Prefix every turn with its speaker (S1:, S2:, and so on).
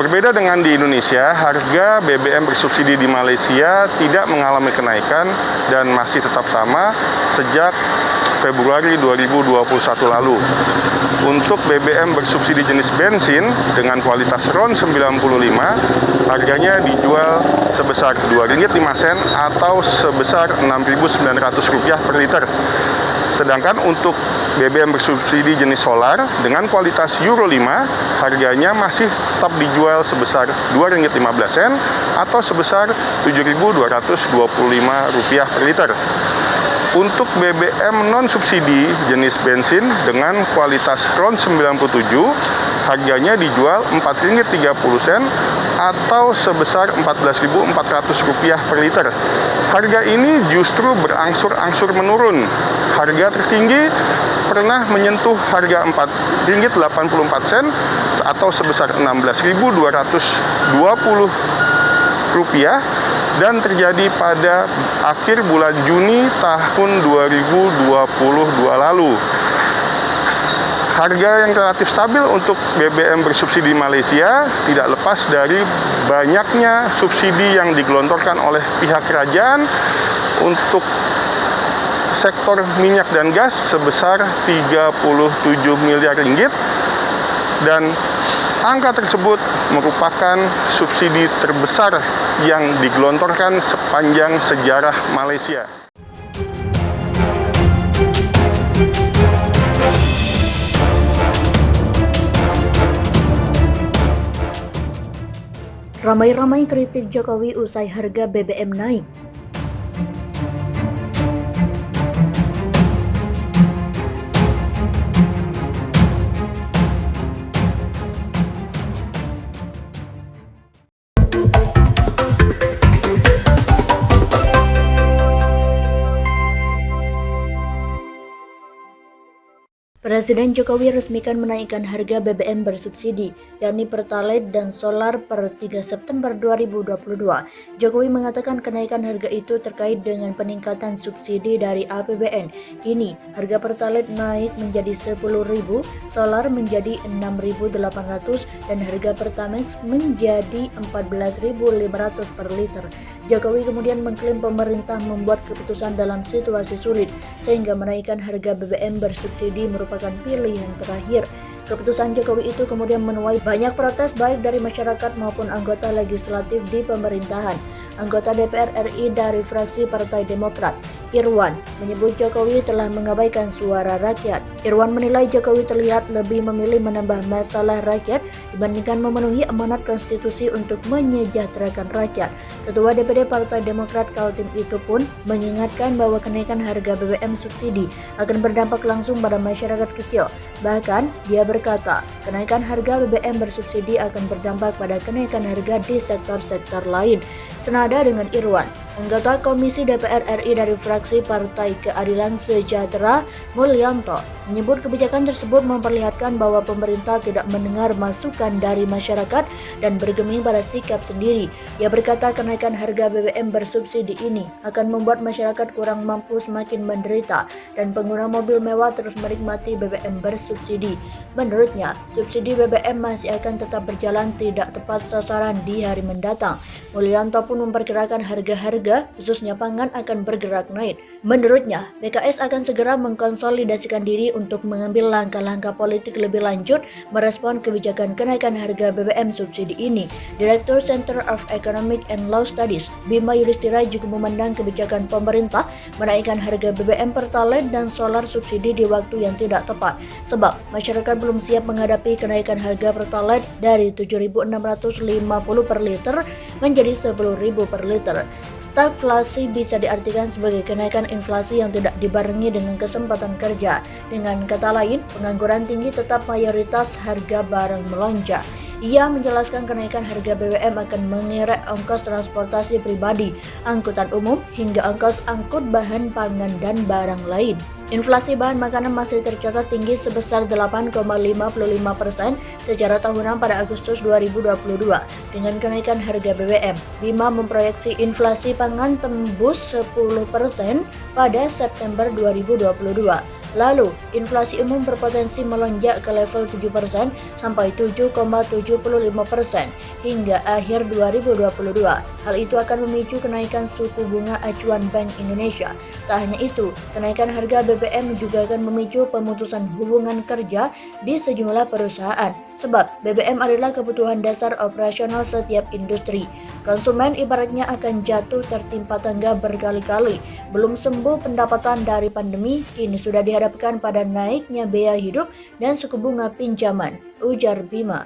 S1: Berbeda dengan di Indonesia, harga BBM bersubsidi di Malaysia tidak mengalami kenaikan dan masih tetap sama sejak Februari 2021 lalu. Untuk BBM bersubsidi jenis bensin dengan kualitas RON 95, harganya dijual sebesar Rp2,05 atau sebesar Rp6.900 per liter. Sedangkan untuk BBM bersubsidi jenis solar dengan kualitas Euro 5, harganya masih tetap dijual sebesar Rp2,15 atau sebesar Rp7.225 per liter. Untuk BBM non-subsidi jenis bensin dengan kualitas RON 97, harganya dijual Rp4,30 atau sebesar Rp14.400 per liter. Harga ini justru berangsur-angsur menurun. Harga tertinggi pernah menyentuh harga Rp4,84 atau sebesar Rp16.220 dan terjadi pada akhir bulan Juni tahun 2022 lalu. Harga yang relatif stabil untuk BBM bersubsidi Malaysia tidak lepas dari banyaknya subsidi yang digelontorkan oleh pihak kerajaan untuk sektor minyak dan gas sebesar Rp37 miliar dan angka tersebut merupakan subsidi terbesar yang digelontorkan sepanjang sejarah Malaysia.
S2: Ramai-ramai kritik Jokowi usai harga BBM naik. Presiden Jokowi resmikan menaikkan harga BBM bersubsidi, yakni Pertalite dan Solar per 3 September 2022. Jokowi mengatakan kenaikan harga itu terkait dengan peningkatan subsidi dari APBN. Kini, harga Pertalite naik menjadi Rp10.000, Solar menjadi Rp6.800, dan harga Pertamax menjadi Rp14.500 per liter. Jokowi kemudian mengklaim pemerintah membuat keputusan dalam situasi sulit, sehingga menaikkan harga BBM bersubsidi merupakan pilihan terakhir. Keputusan Jokowi itu kemudian menuai banyak protes baik dari masyarakat maupun anggota legislatif di pemerintahan. Anggota DPR RI dari fraksi Partai Demokrat, Irwan, menyebut Jokowi telah mengabaikan suara rakyat. Irwan menilai Jokowi terlihat lebih memilih menambah masalah rakyat dibandingkan memenuhi amanat konstitusi untuk menyejahterakan rakyat. Ketua DPD Partai Demokrat Kaltim itu pun mengingatkan bahwa kenaikan harga BBM subsidi akan berdampak langsung pada masyarakat kecil. Bahkan, dia berkata, kenaikan harga BBM bersubsidi akan berdampak pada kenaikan harga di sektor-sektor lain. Senada dengan Irwan, anggota Komisi DPR RI dari fraksi Partai Keadilan Sejahtera, Mulyanto, menyebut kebijakan tersebut memperlihatkan bahwa pemerintah tidak mendengar masukan dari masyarakat dan bergeming pada sikap sendiri. Ia berkata kenaikan harga BBM bersubsidi ini akan membuat masyarakat kurang mampu semakin menderita dan pengguna mobil mewah terus menikmati BBM bersubsidi. Menurutnya, subsidi BBM masih akan tetap berjalan tidak tepat sasaran di hari mendatang. Mulyanto pun memperkirakan harga-harga, khususnya pangan, akan bergerak naik. Menurutnya, PKS akan segera mengkonsolidasikan diri untuk mengambil langkah-langkah politik lebih lanjut merespon kebijakan kenaikan harga BBM subsidi ini. Direktur Center of Economic and Law Studies, Bima Yudhistira, juga memandang kebijakan pemerintah menaikkan harga BBM Pertalite dan Solar subsidi di waktu yang tidak tepat, sebab masyarakat belum siap menghadapi kenaikan harga Pertalite dari Rp7.650 per liter menjadi Rp10.000 per liter. Stagflasi bisa diartikan sebagai kenaikan inflasi yang tidak dibarengi dengan kesempatan kerja. Dengan kata lain, pengangguran tinggi tetap mayoritas harga barang melonjak. Ia menjelaskan kenaikan harga BBM akan mengerek ongkos transportasi pribadi, angkutan umum, hingga ongkos angkut bahan pangan dan barang lain. Inflasi bahan makanan masih tercatat tinggi sebesar 8,55% secara tahunan pada Agustus 2022. Dengan kenaikan harga BBM, Bima memproyeksi inflasi pangan tembus 10% pada September 2022. Lalu, inflasi umum berpotensi melonjak ke level 7% sampai 7,75% hingga akhir 2022. Hal itu akan memicu kenaikan suku bunga acuan Bank Indonesia. Tak hanya itu, kenaikan harga BBM juga akan memicu pemutusan hubungan kerja di sejumlah perusahaan. Sebab BBM adalah kebutuhan dasar operasional setiap industri. Konsumen ibaratnya akan jatuh tertimpa tangga berkali-kali. Belum sembuh pendapatan dari pandemi, kini sudah dihadapkan pada naiknya biaya hidup dan suku bunga pinjaman, ujar Bima.